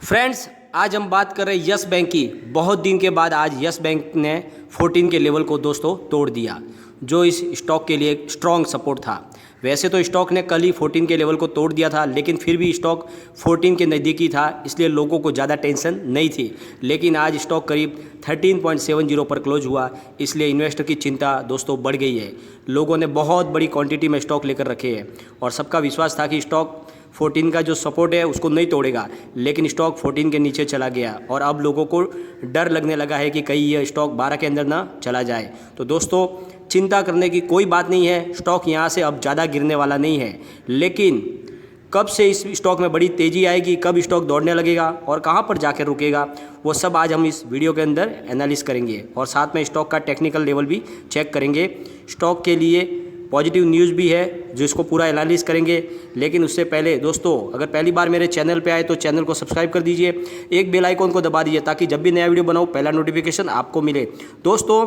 Friends, आज हम बात कर रहे हैं यस बैंक की। बहुत दिन के बाद आज यस बैंक ने 14 के लेवल को दोस्तों तोड़ दिया, जो इस स्टॉक के लिए एक स्ट्रॉन्ग सपोर्ट था। वैसे तो स्टॉक ने कल ही 14 के लेवल को तोड़ दिया था, लेकिन फिर भी स्टॉक 14 के नज़दीकी था, इसलिए लोगों को ज़्यादा टेंशन नहीं थी। लेकिन आज स्टॉक करीब 13.70 पर क्लोज हुआ, इसलिए इन्वेस्टर की चिंता दोस्तों बढ़ गई है। लोगों ने बहुत बड़ी क्वांटिटी में स्टॉक लेकर रखे हैं और सबका विश्वास था कि स्टॉक 14 का जो सपोर्ट है उसको नहीं तोड़ेगा, लेकिन स्टॉक 14 के नीचे चला गया और अब लोगों को डर लगने लगा है कि कहीं यह स्टॉक 12 के अंदर ना चला जाए। तो दोस्तों, चिंता करने की कोई बात नहीं है, स्टॉक यहाँ से अब ज़्यादा गिरने वाला नहीं है। लेकिन कब से इस स्टॉक में बड़ी तेज़ी आएगी, कब स्टॉक दौड़ने लगेगा और कहाँ पर जाकर रुकेगा, वो सब आज हम इस वीडियो के अंदर एनालिस करेंगे और साथ में स्टॉक का टेक्निकल लेवल भी चेक करेंगे। स्टॉक के लिए पॉजिटिव न्यूज़ भी है जो इसको पूरा एनालिस करेंगे। लेकिन उससे पहले दोस्तों, अगर पहली बार मेरे चैनल पे आए तो चैनल को सब्सक्राइब कर दीजिए, एक बेल आइकॉन को दबा दीजिए ताकि जब भी नया वीडियो बनाऊँ पहला नोटिफिकेशन आपको मिले। दोस्तों,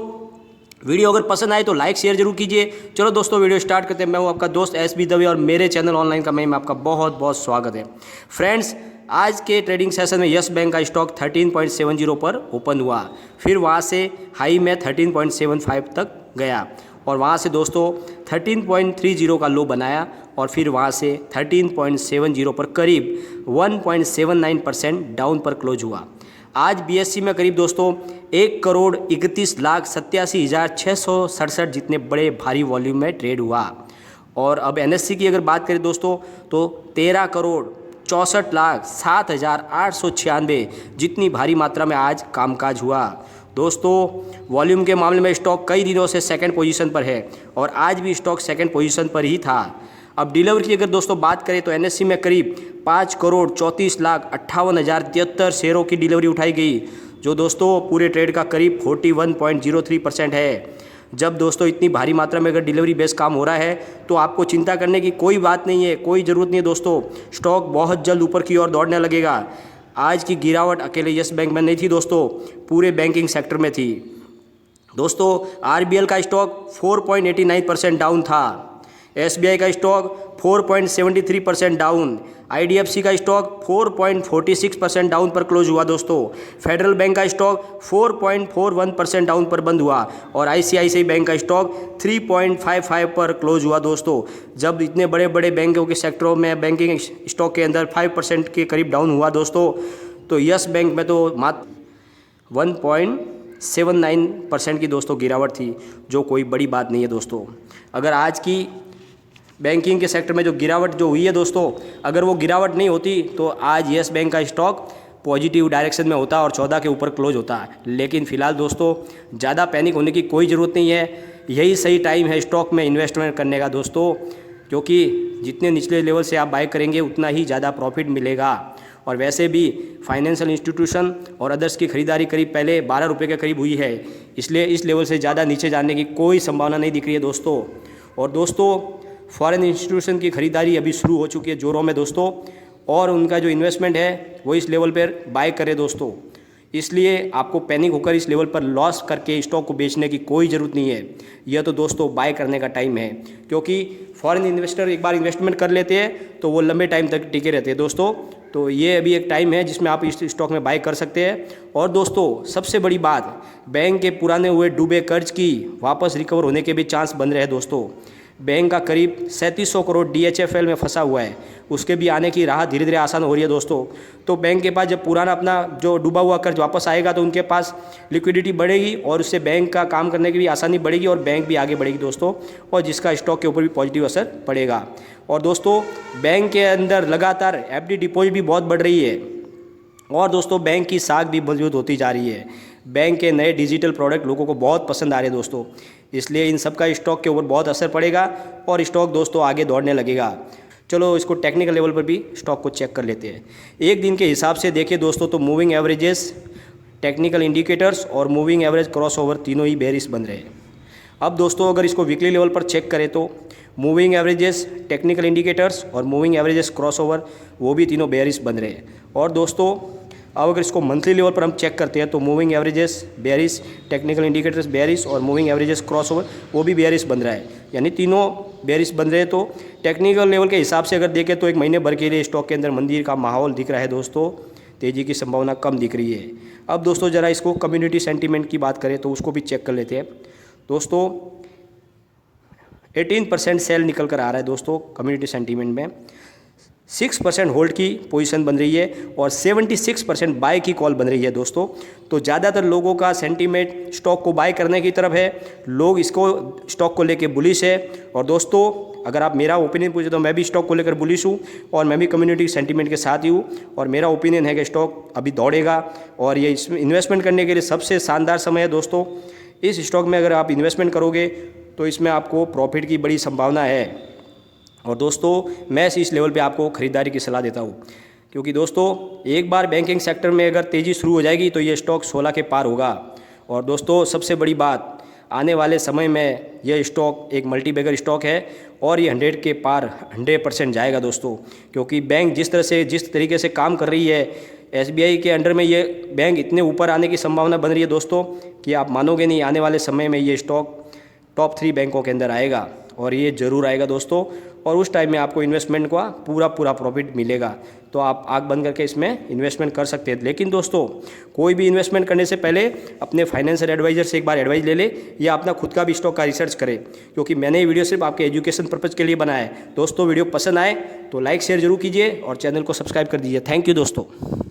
वीडियो अगर पसंद आए तो लाइक शेयर जरूर कीजिए। चलो दोस्तों, वीडियो स्टार्ट करते हैं। मैं हूँ आपका दोस्त एसबी दवे और मेरे चैनल ऑनलाइन का में आपका बहुत बहुत स्वागत है। फ्रेंड्स, आज के ट्रेडिंग सेशन में यस बैंक का स्टॉक 13.70 पर ओपन हुआ, फिर वहाँ से हाई में 13.75 तक गया और वहाँ से दोस्तों 13.30 का लो बनाया और फिर वहाँ से 13.70 पर करीब 1.79% डाउन पर क्लोज हुआ। आज बीएससी में करीब दोस्तों 1,31,87,667 जितने बड़े भारी वॉल्यूम में ट्रेड हुआ। और अब एनएससी की अगर बात करें दोस्तों तो 13,64,07,896 जितनी भारी मात्रा में आज कामकाज हुआ। दोस्तों, वॉल्यूम के मामले में स्टॉक कई दिनों से सेकंड पोजीशन पर है और आज भी स्टॉक सेकंड पोजीशन पर ही था। अब डिलीवरी की अगर दोस्तों बात करें तो एनएससी में करीब 5,34,58,073 शेयरों की डिलीवरी उठाई गई, जो दोस्तों पूरे ट्रेड का करीब 41.03% है। जब दोस्तों इतनी भारी मात्रा में अगर डिलीवरी बेस काम हो रहा है तो आपको चिंता करने की कोई बात नहीं है, कोई ज़रूरत नहीं है। दोस्तों, स्टॉक बहुत जल्द ऊपर की ओर दौड़ने लगेगा। आज की गिरावट अकेले यस बैंक में नहीं थी दोस्तों, पूरे बैंकिंग सेक्टर में थी। दोस्तों, आरबीएल का स्टॉक 4.89% डाउन था, एसबीआई का स्टॉक 4.73% डाउन, आईडीएफसी का स्टॉक 4.46% डाउन पर क्लोज हुआ। दोस्तों, फेडरल बैंक का स्टॉक 4.41% डाउन पर बंद हुआ और आईसीआईसीआई बैंक का स्टॉक 3.55 पर क्लोज हुआ। दोस्तों, जब इतने बड़े बड़े बैंकों के सेक्टरों में बैंकिंग स्टॉक के अंदर 5% के करीब डाउन हुआ दोस्तों, तो यस बैंक में तो मात्र 1.79% की दोस्तों गिरावट थी, जो कोई बड़ी बात नहीं है। दोस्तों, अगर आज की बैंकिंग के सेक्टर में जो गिरावट जो हुई है दोस्तों, अगर वो गिरावट नहीं होती तो आज यस बैंक का स्टॉक पॉजिटिव डायरेक्शन में होता और 14 के ऊपर क्लोज होता। लेकिन फ़िलहाल दोस्तों, ज़्यादा पैनिक होने की कोई ज़रूरत नहीं है, यही सही टाइम है स्टॉक में इन्वेस्टमेंट करने का दोस्तों, क्योंकि जितने निचले लेवल से आप बाय करेंगे उतना ही ज़्यादा प्रॉफिट मिलेगा। और वैसे भी फाइनेंशियल इंस्टीट्यूशन और अदर्स की खरीदारी करीब पहले 12 रुपये के करीब हुई है, इसलिए इस लेवल से ज़्यादा नीचे जाने की कोई संभावना नहीं दिख रही है दोस्तों। और दोस्तों, फॉरेन इंस्टीट्यूशन की खरीदारी अभी शुरू हो चुकी है जोरों में दोस्तों, और उनका जो इन्वेस्टमेंट है वो इस लेवल पर बाय करे दोस्तों। इसलिए आपको पैनिक होकर इस लेवल पर लॉस करके स्टॉक को बेचने की कोई ज़रूरत नहीं है। यह तो दोस्तों बाय करने का टाइम है, क्योंकि फॉरेन इन्वेस्टर एक बार इन्वेस्टमेंट कर लेते हैं तो वो लंबे टाइम तक टिके रहते हैं दोस्तों। तो ये अभी एक टाइम है जिसमें आप इस स्टॉक में बाय कर सकते हैं। और दोस्तों, सबसे बड़ी बात, बैंक के पुराने हुए डूबे कर्ज की वापस रिकवर होने के भी चांस बन रहे हैं दोस्तों। बैंक का करीब 3700 करोड़ डीएचएफएल में फंसा हुआ है, उसके भी आने की राह धीरे धीरे आसान हो रही है दोस्तों। तो बैंक के पास जब पुराना अपना जो डूबा हुआ कर्ज वापस आएगा तो उनके पास लिक्विडिटी बढ़ेगी और उससे बैंक का काम करने की भी आसानी बढ़ेगी और बैंक भी आगे बढ़ेगी दोस्तों, और जिसका स्टॉक के ऊपर भी पॉजिटिव असर पड़ेगा। और दोस्तों, बैंक के अंदर लगातार एफडी डिपॉजिट भी बहुत बढ़ रही है और दोस्तों बैंक की साख भी मजबूत होती जा रही है। बैंक के नए डिजिटल प्रोडक्ट लोगों को बहुत पसंद आ रहे हैं दोस्तों, इसलिए इन सब का स्टॉक के ऊपर बहुत असर पड़ेगा और स्टॉक दोस्तों आगे दौड़ने लगेगा। चलो इसको टेक्निकल लेवल पर भी स्टॉक को चेक कर लेते हैं। एक दिन के हिसाब से देखिए दोस्तों तो मूविंग एवरेजेस, टेक्निकल इंडिकेटर्स और मूविंग एवरेज क्रॉस ओवर तीनों ही बेरिश बन रहे हैं। अब दोस्तों, अगर इसको वीकली लेवल पर चेक करें तो मूविंग एवरेजेस, टेक्निकल इंडिकेटर्स और मूविंग एवरेजेस क्रॉस ओवर वो भी तीनों बेरिश बन रहे हैं। और दोस्तों, अब अगर इसको मंथली लेवल पर हम चेक करते हैं तो moving averages bearish, technical indicators bearish और मूविंग एवरेजेस क्रॉस ओवर वो भी बेरिश बन रहा है, यानी तीनों बेरिश बन रहे हैं। तो टेक्निकल लेवल के हिसाब से अगर देखें तो एक महीने भर के लिए स्टॉक के अंदर मंदी का माहौल दिख रहा है दोस्तों। तेज़ी की संभावना कम दिख रही है। अब दोस्तों ज़रा इसको कम्युनिटी सेंटीमेंट की बात करें तो उसको भी चेक कर लेते हैं। दोस्तों 18% सेल निकल कर आ रहा है दोस्तों कम्युनिटी सेंटीमेंट में, 6% होल्ड की पोजीशन बन रही है और 76% बाय की कॉल बन रही है दोस्तों। तो ज़्यादातर लोगों का सेंटीमेंट स्टॉक को बाय करने की तरफ है, लोग इसको स्टॉक को लेके बुलिश है। और दोस्तों अगर आप मेरा ओपिनियन पूछे तो मैं भी स्टॉक को लेकर बुलिश हूँ और मैं भी कम्युनिटी सेंटीमेंट के साथ ही हूँ और मेरा ओपिनियन है कि स्टॉक अभी दौड़ेगा और ये इसमें इन्वेस्टमेंट करने के लिए सबसे शानदार समय है दोस्तों। इस स्टॉक में अगर आप इन्वेस्टमेंट करोगे तो इसमें आपको प्रॉफिट की बड़ी संभावना है। और दोस्तों मैं इस लेवल पे आपको ख़रीदारी की सलाह देता हूँ, क्योंकि दोस्तों एक बार बैंकिंग सेक्टर में अगर तेज़ी शुरू हो जाएगी तो ये स्टॉक 16 के पार होगा। और दोस्तों सबसे बड़ी बात, आने वाले समय में यह स्टॉक एक मल्टीबैगर स्टॉक है और ये 100 के पार 100% जाएगा दोस्तों, क्योंकि बैंक जिस तरीके से काम कर रही है, SBI के अंडर में ये बैंक इतने ऊपर आने की संभावना बन रही है दोस्तों कि आप मानोगे नहीं, आने वाले समय में ये स्टॉक टॉप 3 बैंकों के अंदर आएगा और ये ज़रूर आएगा दोस्तों। और उस टाइम में आपको इन्वेस्टमेंट का पूरा प्रॉफिट मिलेगा, तो आप आँख बंद करके इसमें इन्वेस्टमेंट कर सकते हैं। लेकिन दोस्तों कोई भी इन्वेस्टमेंट करने से पहले अपने फाइनेंशियल एडवाइजर से एक बार एडवाइस ले ले या अपना खुद का भी स्टॉक का रिसर्च करें, क्योंकि मैंने ये वीडियो सिर्फ आपके एजुकेशन पर्पज़ के लिए बनाया है। दोस्तों वीडियो पसंद आए तो लाइक शेयर जरूर कीजिए और चैनल को सब्सक्राइब कर दीजिए। थैंक यू दोस्तों।